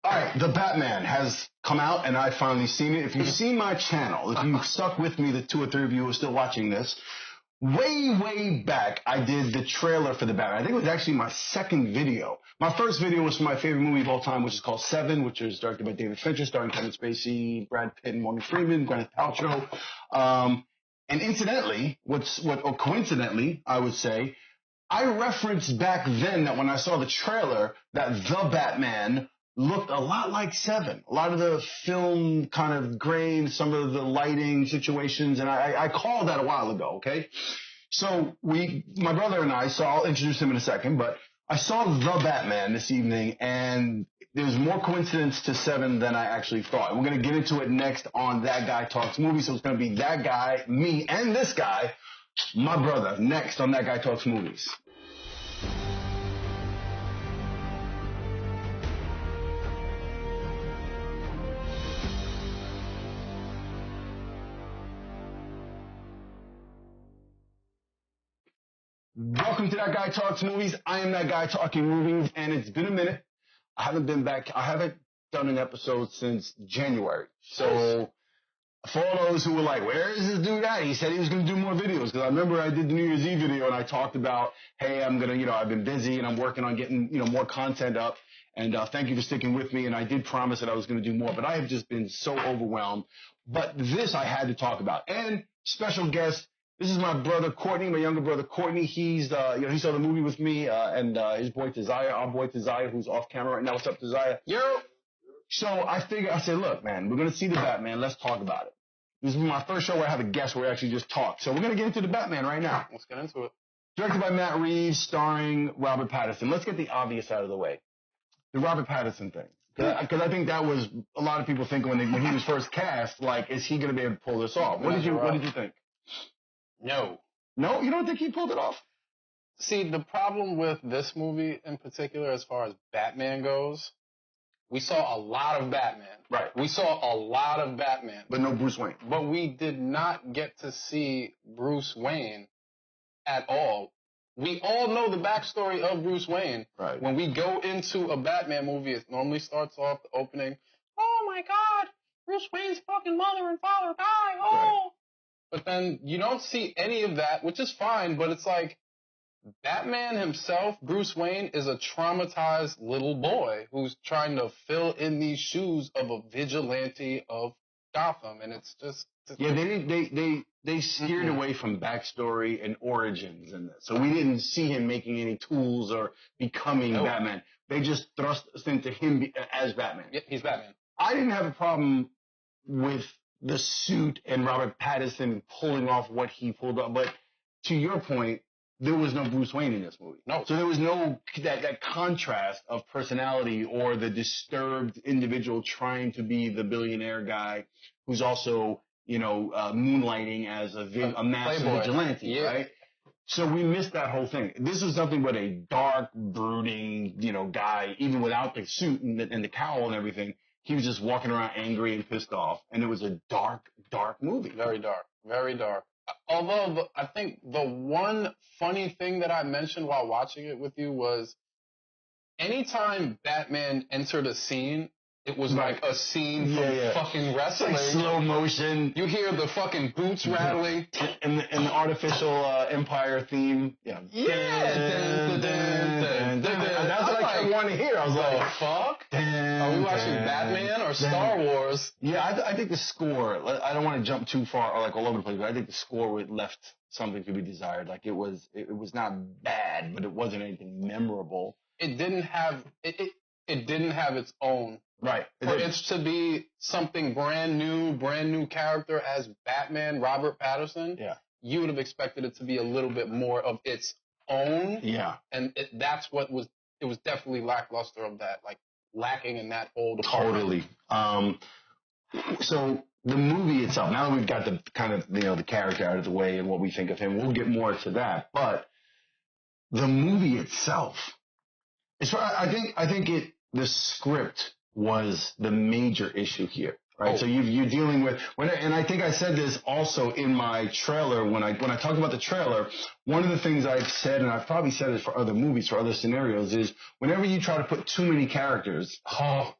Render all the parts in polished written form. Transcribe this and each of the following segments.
All right, The Batman has come out, and I've finally seen it. If you've seen my channel, if you've stuck with me, the 2 or 3 of you who are still watching this, way back, I did the trailer for The Batman. I think it was actually my second video. My first video was for my favorite movie of all time, which is called Seven, which is directed by David Fincher, starring Kevin Spacey, Brad Pitt, and Morgan Freeman, Gwyneth Paltrow. And incidentally, or coincidentally, I would say, I referenced back then that when I saw the trailer that The Batman looked a lot like Seven. A lot of the film kind of grain, some of the lighting situations, and I called that a while ago, okay? So my brother and I saw, I'll introduce him in a second, but I saw The Batman this evening, and there's more coincidence to Seven than I actually thought. And we're going to get into it next on That Guy Talks Movies, so it's going to be that guy, me, and this guy, my brother, next on That Guy Talks Movies. Welcome to That Guy Talks Movies. I am that guy talking movies, and it's been a minute. I haven't been back. I haven't done an episode since January. So for all those who were like, where is this dude at? He said he was going to do more videos, because I remember I did the New Year's Eve video, and I talked about, hey, I'm going to, I've been busy, and I'm working on getting, more content up. And thank you for sticking with me. And I did promise that I was going to do more, but I have just been so overwhelmed. But this I had to talk about. And special guest, this is my brother Courtney, my younger brother Courtney. He's, he saw the movie with me, and his boy Tazaya, our boy Tazaya, who's off camera right now. What's up, Tazaya? Yo. So I said, look, man, we're going to see The Batman. Let's talk about it. This is my first show where I have a guest where we actually just talk. So we're going to get into The Batman right now. Let's get into it. Directed by Matt Reeves, starring Robert Pattinson. Let's get the obvious out of the way. The Robert Pattinson thing. Because I think that was a lot of people thinking when he was first cast, like, is he going to be able to pull this off? What did you think? No. No? You don't think he pulled it off? See, the problem with this movie in particular, as far as Batman goes, we saw a lot of Batman. Right. We saw a lot of Batman. But no Bruce Wayne. But we did not get to see Bruce Wayne at all. We all know the backstory of Bruce Wayne. Right. When we go into a Batman movie, it normally starts off the opening, oh my God, Bruce Wayne's fucking mother and father died, oh! Right. But then you don't see any of that, which is fine, but it's like Batman himself, Bruce Wayne, is a traumatized little boy who's trying to fill in these shoes of a vigilante of Gotham, and it's just... Yeah, they steered away from backstory and origins in this. So we didn't see him making any tools or becoming Batman. They just thrust us into him as Batman. Yeah, he's Batman. I didn't have a problem with the suit and Robert Pattinson pulling off what he pulled off. But to your point, there was no Bruce Wayne in this movie. No. So there was no that contrast of personality or the disturbed individual trying to be the billionaire guy who's also, moonlighting as a massive vigilante, right? So we missed that whole thing. This was nothing but a dark, brooding, guy, even without the suit and the cowl and everything. He was just walking around angry and pissed off. And it was a dark, dark movie. Very dark. Very dark. Although I think the one funny thing that I mentioned while watching it with you was anytime Batman entered a scene, it was like a scene from fucking wrestling. Like slow motion. You hear the fucking boots rattling. And the artificial Empire theme. Yeah. That's what I want to hear. I was like, fuck? Are we watching Batman or Star Wars? Yeah, I think the score, I don't want to jump too far or like all over the place, but I think the score left something to be desired. Like it was not bad, but it wasn't anything memorable. It didn't have its own. Right. For it to be something brand new character as Batman, Robert Pattinson, you would have expected it to be a little bit more of its own. Yeah. And that's what it was definitely lackluster of that, like lacking in that whole department. Totally. So the movie itself, now that we've got the kind of, the character out of the way and what we think of him, we'll get more to that. But the movie itself, I think the script was the major issue here. right? Oh. So you're dealing with and I think I said this also in my trailer when I talked about the trailer. One of the things I've said, and I've probably said it for other movies, for other scenarios, is whenever you try to put too many characters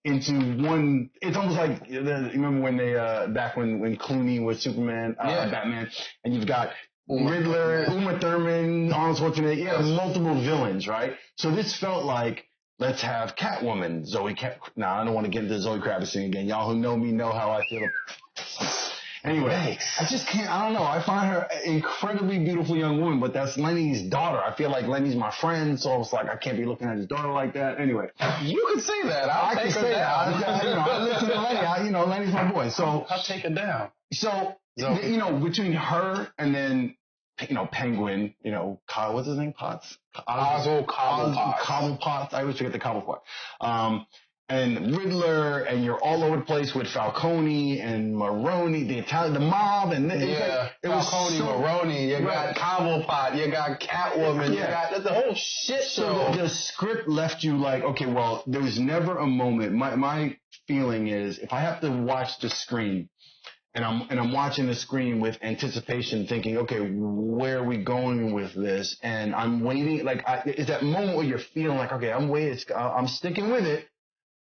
into one, it's almost like you remember when they back when Clooney was Superman, Batman, and you've got Riddler, Uma Thurman, Arnold Schwarzenegger. You have multiple villains, right? So this felt like, let's have Catwoman, I don't want to get into Zoe Kravitz thing again. Y'all who know me know how I feel. Anyway, I just can't, I don't know. I find her an incredibly beautiful young woman, but that's Lenny's daughter. I feel like Lenny's my friend, so it's like I can't be looking at his daughter like that. Anyway. You can say that. I can say that. I listen to Lenny. Lenny's my boy. So I'll take it down. So, between her and then, Penguin, what's his name? Potts? Oswald Cobblepot. I always forget the Cobblepot. And Riddler, and you're all over the place with Falcone and Maroni, the mob, and Falcone, Maroni, you got Cobblepot, you got Catwoman, you got the whole shit show. So the script left you like, okay, well, there was never a moment. My feeling is if I have to watch the screen, and I'm watching the screen with anticipation, thinking, okay, where are we going with this? And I'm waiting, it's that moment where you're feeling like, okay, I'm sticking with it.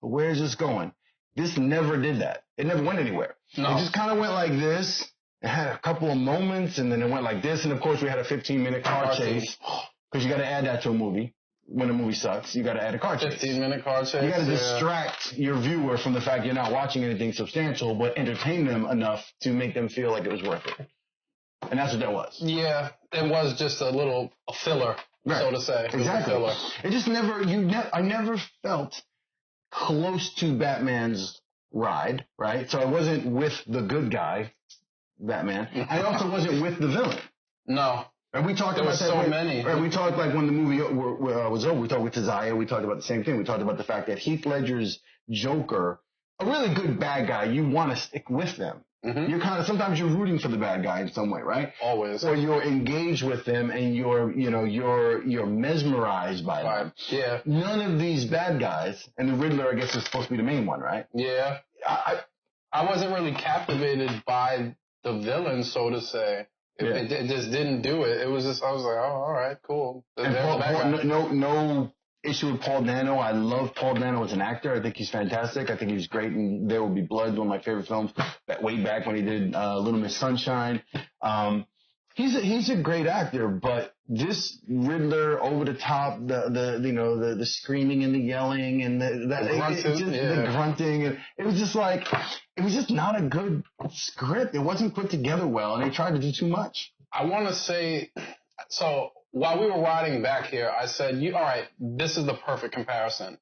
But where's this going? This never did that. It never went anywhere. No. It just kind of went like this. It had a couple of moments, and then it went like this. And of course, we had a 15-minute car chase because you got to add that to a movie. When a movie sucks, you got to add a car chase. 15-minute car chase. You got to distract your viewer from the fact you're not watching anything substantial, but entertain them enough to make them feel like it was worth it. And that's what that was. Yeah, it was just a filler, so to say. Exactly. It just I never felt close to Batman's ride, right? So I wasn't with the good guy, Batman. I also wasn't with the villain. No. And we talked about that. So many. Right, we talked like when the movie was over. We talked with Tazaya. We talked about the same thing. We talked about the fact that Heath Ledger's Joker, a really good bad guy, you want to stick with them. Mm-hmm. You're sometimes you're rooting for the bad guy in some way, right? Always. Or you're engaged with them and you're mesmerized by them. Yeah. None of these bad guys, and the Riddler, I guess, is supposed to be the main one, right? Yeah. I wasn't really captivated by the villain, so to say. It just didn't do it. It was just, I was like, oh, all right, cool. No issue with Paul Dano. I love Paul Dano as an actor. I think he's fantastic. I think he's great in There Will Be Blood, one of my favorite films, way back when he did Little Miss Sunshine. He's a great actor, but this Riddler over the top, the screaming and the yelling and the grunting, and it was just not a good script. It wasn't put together well, and they tried to do too much. I want to say, so while we were riding back here, I said, all right, this is the perfect comparison.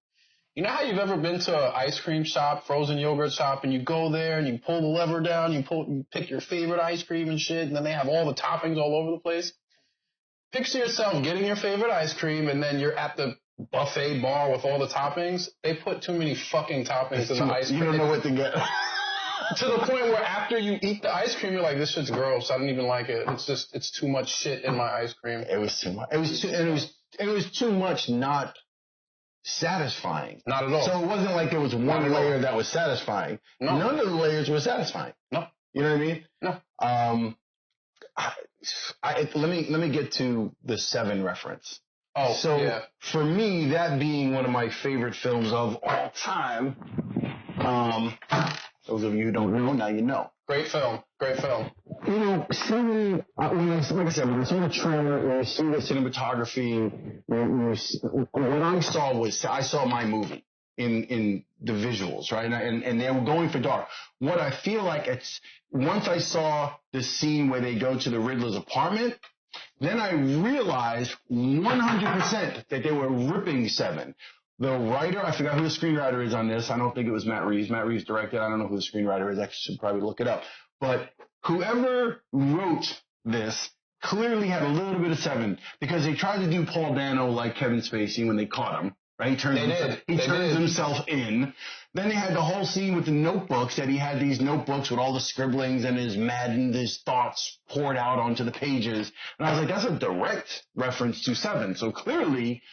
You know how you've ever been to an ice cream shop, frozen yogurt shop, and you go there and you pull the lever down, you pick your favorite ice cream and shit, and then they have all the toppings all over the place? Picture yourself getting your favorite ice cream, and then you're at the buffet bar with all the toppings. They put too many fucking toppings in the ice cream. You don't know what to get. To the point where after you eat the ice cream, you're like, this shit's gross. I don't even like it. It's too much shit in my ice cream. It was too much. It was too much not satisfying. Not at all. So it wasn't like there was one layer that was satisfying. No. None of the layers were satisfying. No. You know what I mean? No. Let me get to the Seven reference. Oh, so yeah. For me, that being one of my favorite films of all time, those of you who don't know, now you know. Great film. Seven, like I said, when you see the trailer, when you see the cinematography, what I saw was, I saw my movie in the visuals, right? And they were going for dark. What I feel like once I saw the scene where they go to the Riddler's apartment, then I realized 100% that they were ripping Seven. The writer, I forgot who the screenwriter is on this. I don't think it was Matt Reeves. Matt Reeves directed. I don't know who the screenwriter is. I should probably look it up. But whoever wrote this clearly had a little bit of Seven, because they tried to do Paul Dano like Kevin Spacey when they caught him. Right? He turns himself in. Then they had the whole scene with the notebooks, that he had these notebooks with all the scribblings and his thoughts poured out onto the pages. And I was like, that's a direct reference to Seven. So clearly,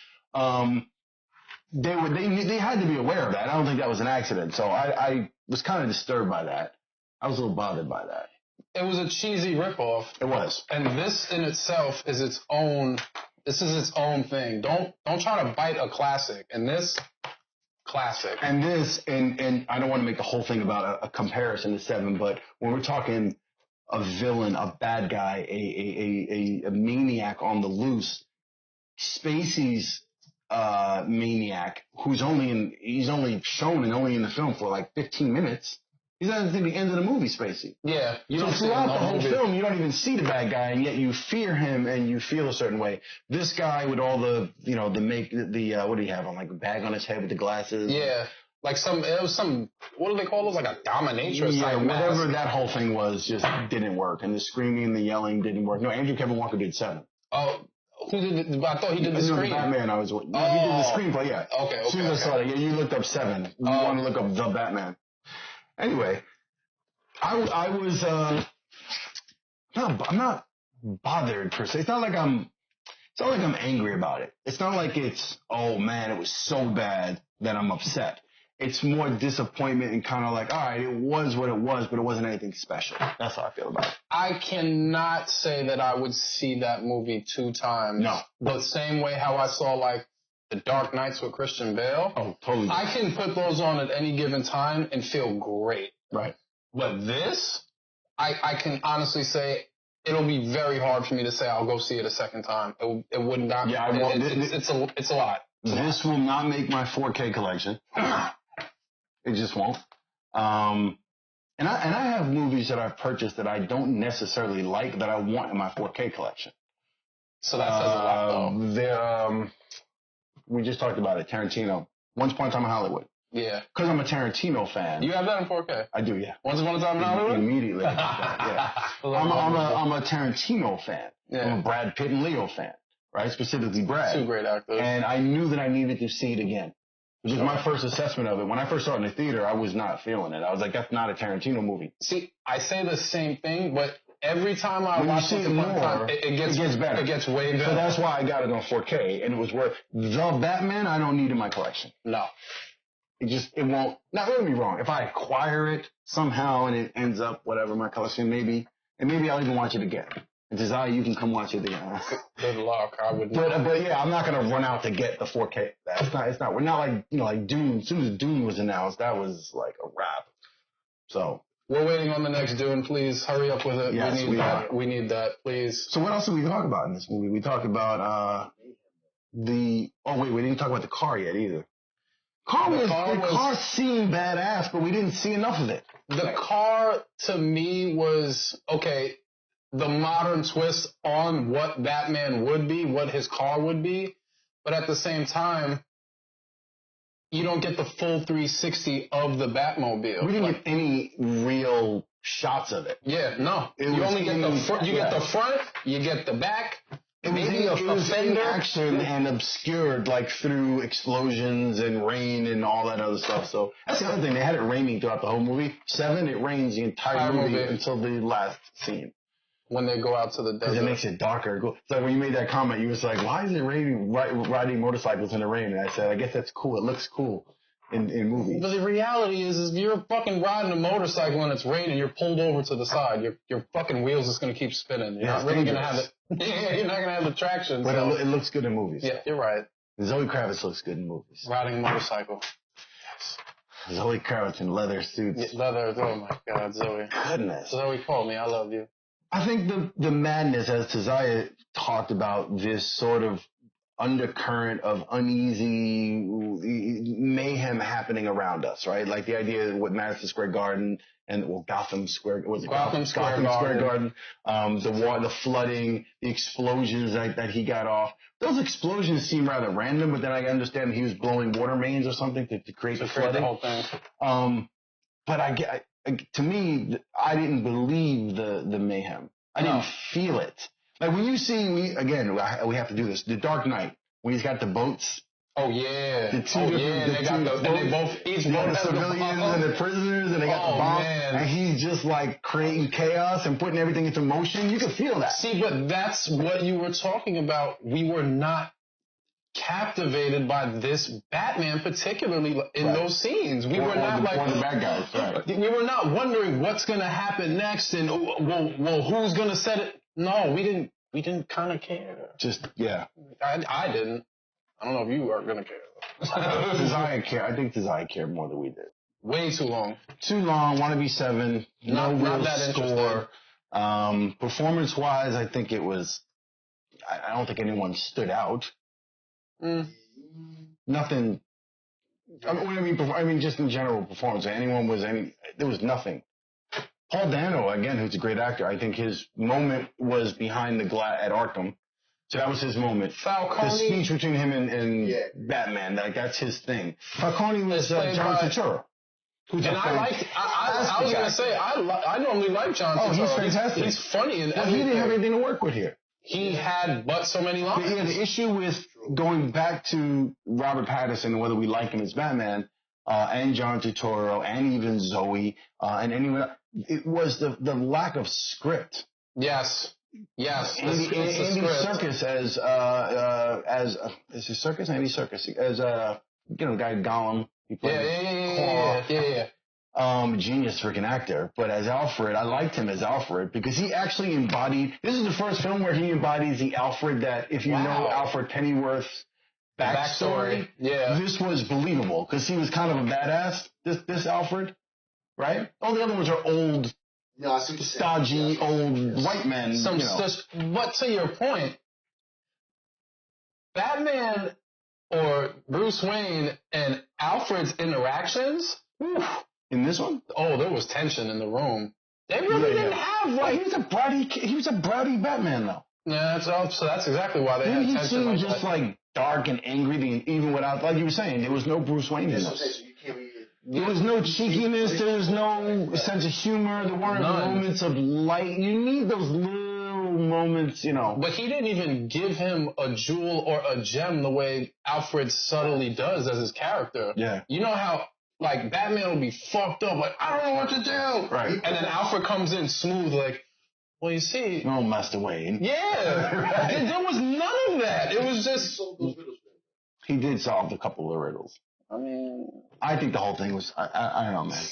they had to be aware of that. I don't think that was an accident. So I was kind of disturbed by that. I was a little bothered by that. It was a cheesy ripoff. It was. And this in itself is its own. This is its own thing. Don't try to bite a classic. And this, classic. And this, and I don't want to make the whole thing about a comparison to Seven, but when we're talking a villain, a bad guy, a maniac on the loose, Spacey's maniac, he's only shown and only in the film for like 15 minutes. He's not until the end of the movie, Spacey. Yeah. So throughout the whole film, you don't even see the bad guy, and yet you fear him and you feel a certain way. This guy with all the, what do you have on, like a bag on his head with the glasses? Yeah. Like what do they call those? Like a dominatrix type whatever mask. that whole thing was just didn't work. And the screaming and the yelling didn't work. No, Andrew Kevin Walker did Seven. Oh, who did I thought he did the screen. The Batman he did the screenplay, yeah. Okay. As soon as I saw that, you looked up Seven. You want to look up The Batman. Anyway, I was, I'm not bothered per se. It's not like I'm angry about it. It's not like it's, oh man, it was so bad that I'm upset. It's more disappointment and kind of like, all right, it was what it was, but it wasn't anything special. That's how I feel about it. I cannot say that I would see that movie 2 times. No. The same way how I saw like The Dark Knights with Christian Bale. Oh, totally. I can put those on at any given time and feel great. Right. But this, I can honestly say it'll be very hard for me to say I'll go see it a second time. It would not. Yeah, I won't. It's a lot. This will not make my 4K collection. It just won't. And I have movies that I've purchased that I don't necessarily like that I want in my 4K collection. So that says a lot, though. We just talked about it, Tarantino. Once Upon a Time in Hollywood. Yeah. Because I'm a Tarantino fan. You have that in 4K? I do, yeah. Once Upon a Time in Hollywood? Immediately. Yeah. I'm a Tarantino fan. Yeah. I'm a Brad Pitt and Leo fan, right? Specifically Brad. 2 great actors. And I knew that I needed to see it again. Which was my first assessment of it. When I first saw it in the theater, I was not feeling it. I was like, that's not a Tarantino movie. See, I say the same thing, but every time I watch it more, it gets better. It gets way better. So that's why I got it on 4K, and it was worth. The Batman, I don't need in my collection. No. It won't. Now, don't get me wrong. If I acquire it somehow and it ends up whatever my collection, maybe I'll even watch it again. And Desire, you can come watch it again. Good luck. I would. But yeah, I'm not gonna run out to get the 4K. It's not. We're not like like Dune. As soon as Dune was announced, that was like a wrap. So we're waiting on the next Dune. Please hurry up with it. Yes, we need that, please. So what else did we talk about in this movie? We talked about we didn't talk about the car yet either. The car seemed badass, but we didn't see enough of it. The car to me was okay. The modern twist on what Batman would be, what his car would be, but at the same time, you don't get the full 360 of the Batmobile. We didn't get any real shots of it. Yeah, no. You only get the front. You get the front. You get the back. It was in action and obscured like through explosions and rain and all that other stuff. So that's the other thing. They had it raining throughout the whole movie. 7, it rains the entire movie until the last scene. When they go out to the desert. Because it makes it darker. It's like when you made that comment, you was like, why is it raining, riding motorcycles in the rain? And I said, I guess that's cool. It looks cool in movies. But the reality is you're fucking riding a motorcycle and it's raining, you're pulled over to the side. Your fucking wheels is going to keep spinning. You're not really going to have it. Yeah, you're not going to have the traction. But it looks good in movies. Yeah, you're right. Zoe Kravitz looks good in movies. Riding a motorcycle. Yes. Zoe Kravitz in leather suits. Yeah, leather. Oh my God, Zoe. Goodness. Zoe, call me. I love you. I think the madness, as Tazaya talked about, this sort of undercurrent of uneasy mayhem happening around us, right? Like the idea with Madison Square Garden and Gotham Square Garden, the flooding, the explosions that he got off. Those explosions seem rather random, but then I understand he was blowing water mains or something to create the flooding. The whole thing. But to me, I didn't believe the mayhem. I didn't feel it. Like when you see, we have to do this. The Dark Knight, when he's got the boats. Oh yeah. Each boat the civilians and the prisoners, and they got the bombs, and he's just like creating chaos and putting everything into motion. You can feel that. See, but that's what you were talking about. We were not captivated by this Batman, particularly in those scenes. We were not like the bad guys. Right. We were not wondering what's going to happen next and well, who's going to set it. No, we didn't. We didn't kind of care. Just I didn't. I don't know if you are going to care. Desire care. I think Desire cared more than we did. Way too long. Too long. Want to be 7. No real that score. Performance-wise, I think it was. I don't think anyone stood out. Nothing. I mean, just in general performance. There was nothing. Paul Dano, again, who's a great actor. I think his moment was behind the glass at Arkham. So that was his moment. Falcone. The speech between him and Batman, that's his thing. Falcone was John Turturro. I was going to say, I normally like John Turturro. Oh, he's fantastic. He's funny. And he didn't have anything to work with here. He had but so many lines. Yeah, the issue with going back to Robert Pattinson, whether we like him as Batman, and John Turturro, and even Zoe, and anyone, it was the lack of script. Yes. Andy Serkis as is it Serkis? Andy Serkis as the guy Gollum. He played genius freaking actor. But as Alfred, I liked him as Alfred because he actually embodied. This is the first film where he embodies the Alfred that, if you know Alfred Pennyworth's backstory, this was believable because he was kind of a badass. This Alfred, right? All the other ones are old. No, stodgy old white men. But to your point, Batman or Bruce Wayne and Alfred's interactions. In this one? Oh, there was tension in the room. They really didn't have he was a bratty Batman though. Yeah, so that's exactly why they had tension. He seemed just like dark and angry, even without, like you were saying, there was no Bruce Wayne in this. There was no cheekiness. There was no sense of humor. There weren't moments of light. You need those little moments, But he didn't even give him a jewel or a gem the way Alfred subtly does as his character. Yeah. You know how, like, Batman would be fucked up, like, I don't know what to do. Right. And then Alfred comes in smooth, like, well, you see. Oh, Master Wayne. Yeah. Right. There was none of that. It was just. He did solve a couple of riddles. I mean, I think the whole thing was, I don't know, man.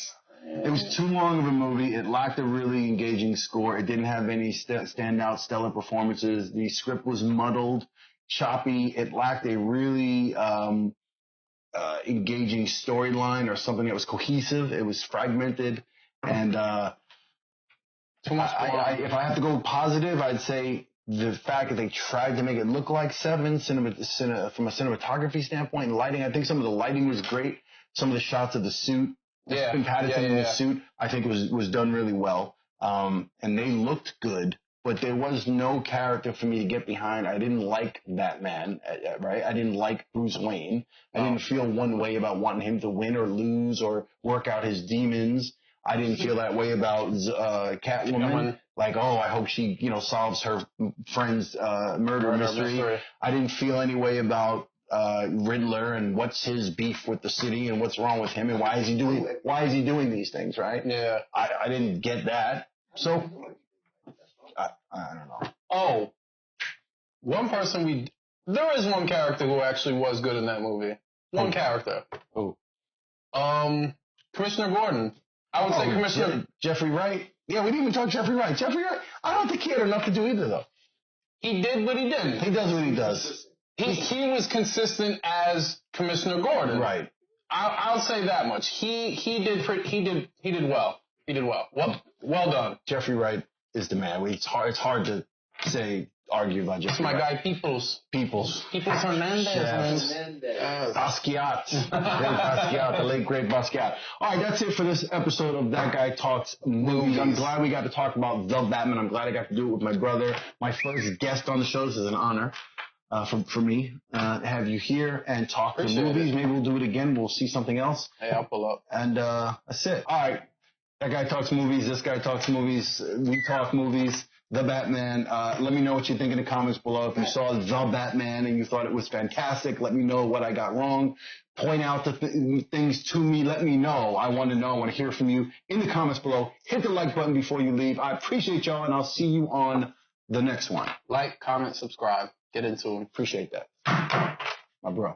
It was too long of a movie. It lacked a really engaging score. It didn't have any standout stellar performances. The script was muddled, choppy. It lacked a really engaging storyline or something that was cohesive. It was fragmented. And too much. If I have to go positive, I'd say the fact that they tried to make it look like 7 from a cinematography standpoint and lighting. I think some of the lighting was great. Some of the shots of the suit, Pattinson in the suit, I think was done really well. And they looked good, but there was no character for me to get behind. I didn't like Batman, right? I didn't like Bruce Wayne. I didn't feel one way about wanting him to win or lose or work out his demons. I didn't feel that way about Catwoman. Like, I hope she, solves her friend's murder mystery. I didn't feel any way about Riddler and what's his beef with the city and what's wrong with him and why is he doing these things, right? Yeah. I didn't get that. So I don't know. Oh, there is one character who actually was good in that movie. One character. Who? Commissioner Gordon. I would say Commissioner Jeffrey Wright. Yeah, we didn't even talk Jeffrey Wright. Jeffrey Wright, I don't think he had enough to do either, though. He did, but he didn't. He does what he does. He was consistent as Commissioner Gordon. Right. I'll say that much. He did well. He did well. Well done. Jeffrey Wright is the man. It's hard to argue about Jeffrey Wright. My guy Peoples Hernandez. Basquiat. The late great Basquiat. All right, that's it for this episode of That Guy Talks Movies. I'm glad we got to talk about The Batman. I'm glad I got to do it with my brother. My first guest on the show. This is an honor for me to have you here and talk to movies. Maybe we'll do it again. We'll see something else. Hey, I'll pull up. And that's it. All right. That guy talks movies. This guy talks movies. We talk movies. The Batman. Let me know what you think in the comments below. If you saw The Batman and you thought it was fantastic, let me know what I got wrong. Point out the things to me. Let me know. I want to know. I want to hear from you in the comments below. Hit the like button before you leave. I appreciate y'all, and I'll see you on the next one. Like, comment, subscribe. Get into them. Appreciate that. My bro.